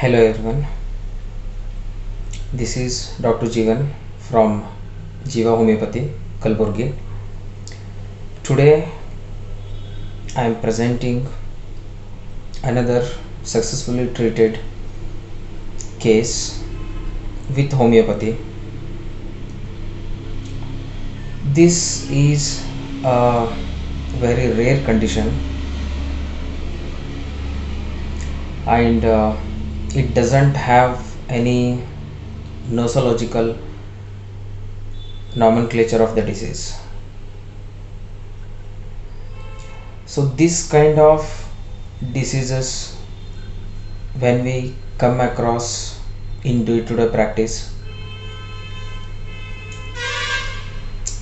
Hello everyone, this is Dr. Jeevan from Jiva Homeopathy, Kalburgi. Today I am presenting another successfully treated case with homeopathy. This is a very rare condition and it doesn't have any nosological nomenclature of the disease. So this kind of diseases, when we come across in day-to-day practice,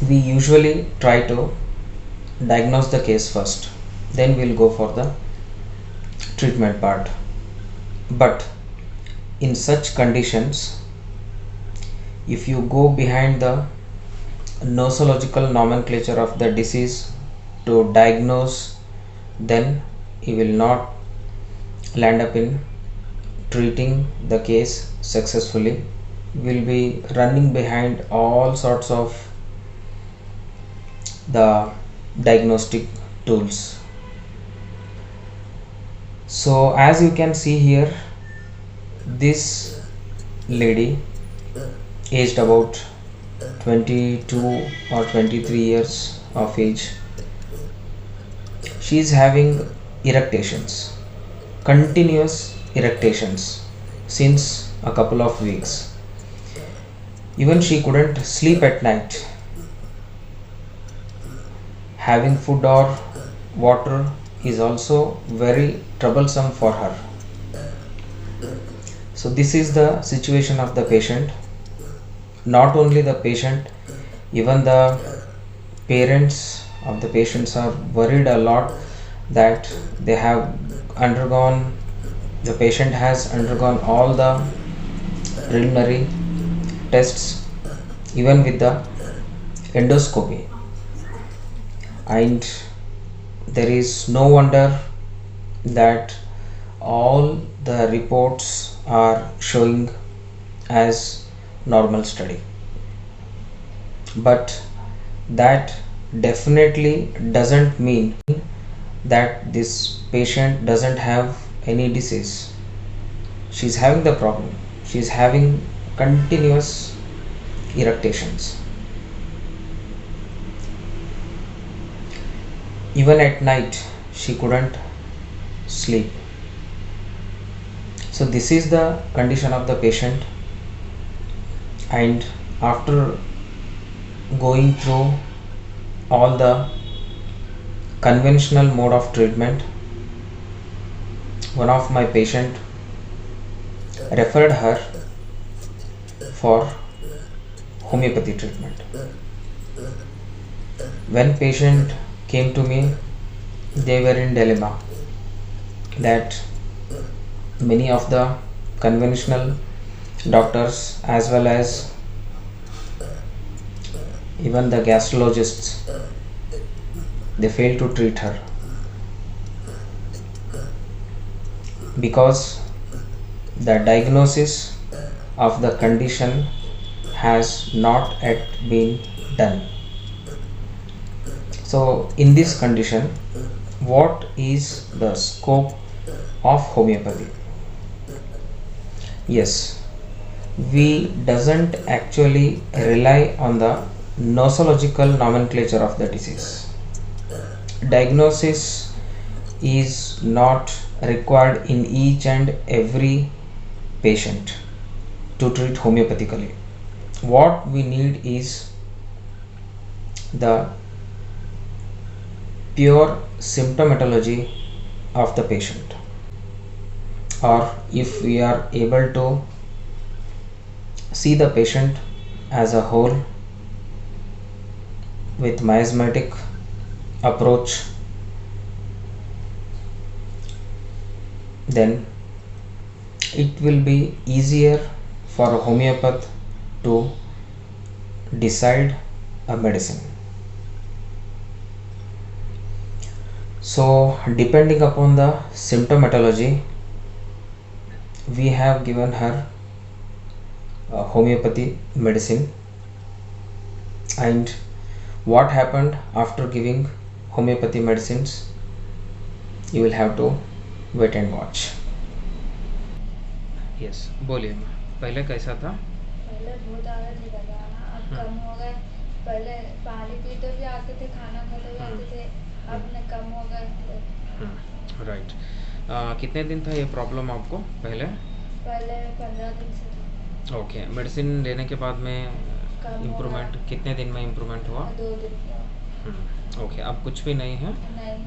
we usually try to diagnose the case first, then we'll go for the treatment part. But in such conditions, if you go behind the nosological nomenclature of the disease to diagnose, then you will not land up in treating the case successfully. You will be running behind all sorts of the diagnostic tools. So as you can see here, this lady aged about 22 or 23 years of age, she is having eructations, continuous eructations since a couple of weeks. Even she couldn't sleep at night. Having food or water is also very troublesome for her. So this is the situation of the patient. Not only the patient, even the parents of the patients are worried a lot that the patient has undergone all the preliminary tests, even with the endoscopy, and there is no wonder that all the reports are showing as normal study. But that definitely doesn't mean that this patient doesn't have any disease. She's having the problem. She's having continuous eructations. Even at night she couldn't sleep. So this is the condition of the patient, and after going through all the conventional mode of treatment, one of my patient referred her for homeopathy treatment. When patient came to me, they were in dilemma that many of the conventional doctors as well as even the gastrologists, they fail to treat her because the diagnosis of the condition has not yet been done. So in this condition, what is the scope of homeopathy? Yes, we doesn't actually rely on the nosological nomenclature of the disease. Diagnosis is not required in each and every patient to treat homeopathically. What we need is the pure symptomatology of the patient, or if we are able to see the patient as a whole with miasmatic approach, then it will be easier for a homeopath to decide a medicine. So depending upon the symptomatology, we have given her homeopathy medicine, and what happened after giving homeopathy medicines, you will have to wait and watch. Yes, बोलिए ma'am, पहले कैसा था? पहले बहुत आदत ही लगा, अब कम हो गए। पहले पानी पीते भी आते थे, खाना खाते भी आते थे, अब न कम हो गए। राइट। कितने दिन था ये प्रॉब्लम आपको पहले? पहले 15 दिन से था। ओके, मेडिसिन लेने के बाद में कम हो इम्प्रूवमेंट गया। कितने दिन में इम्प्रूवमेंट हुआ? 2 दिन हुआ। ओके, अब कुछ भी नहीं है? नहीं।